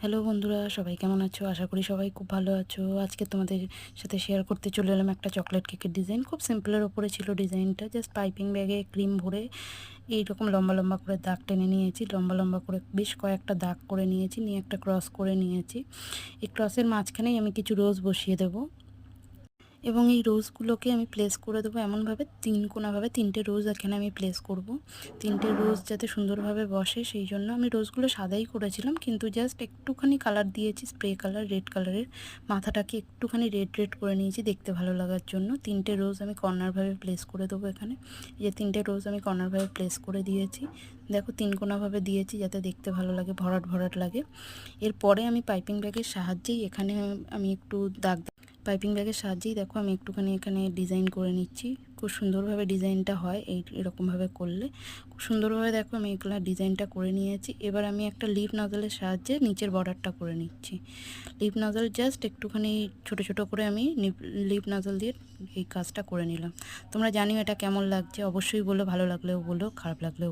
Hello বন্ধুরা, সবাই কেমন আছো? আশা করি সবাই খুব ভালো আছো। আজকে তোমাদের সাথে শেয়ার করতে চলে এলাম একটা চকলেট কেকের ডিজাইন। খুব সিম্পলের ওপরে ছিল ডিজাইনটা। জাস্ট পাইপিং ব্যাগে ক্রিম ভরে এইরকম লম্বা লম্বা করে দাগ টেনে নিয়েছি। লম্বা লম্বা করে বেশ কয়েকটা দাগ করে নিয়েছি, নিয়ে একটা ক্রস করে নিয়েছি। এই ক্রসের মাঝখানেই আমি কিছু রোজ বসিয়ে দেবো এবং এই রোজগুলোকে আমি প্লেস করে দেবো এমনভাবে কোনাভাবে 3টে রোজ এখানে আমি প্লেস করব। 3টে রোজ যাতে সুন্দরভাবে বসে সেই জন্য আমি রোজগুলো সাদাই করেছিলাম, কিন্তু জাস্ট একটুখানি কালার দিয়েছি, স্প্রে কালার রেড কালারের। মাথাটাকে একটুখানি রেড রেড করে নিয়েছি দেখতে ভালো লাগার জন্য। 3টে রোজ আমি কর্নারভাবে প্লেস করে দেবো এখানে। এই যে 3টে রোজ আমি কর্নারভাবে প্লেস করে দিয়েছি। দেখো 3 কোনাভাবে দিয়েছি যাতে দেখতে ভালো লাগে, ভরাট ভরাট লাগে। এরপরে আমি পাইপিং ব্যাগের সাহায্যেই এখানে আমি একটু দাগ পাইপিং ব্যাগের সাহায্যেই দেখো আমি একটুখানি এখানে ডিজাইন করে নিচ্ছি। খুব সুন্দরভাবে ডিজাইনটা হয় এরকমভাবে করলে। খুব সুন্দরভাবে দেখো আমি এগুলো ডিজাইনটা করে নিয়েছি। এবার আমি একটা লিপ নজলের সাহায্যে নিচের বর্ডারটা করে নিচ্ছি। লিপ নজল জাস্ট একটুখানি ছোট ছোট করে আমি লিপ নজল দিয়ে এই কাজটা করে নিলাম। তোমরা জানিও এটা কেমন লাগছে, অবশ্যই বলো। ভালো লাগলেও বলো, খারাপ লাগলেও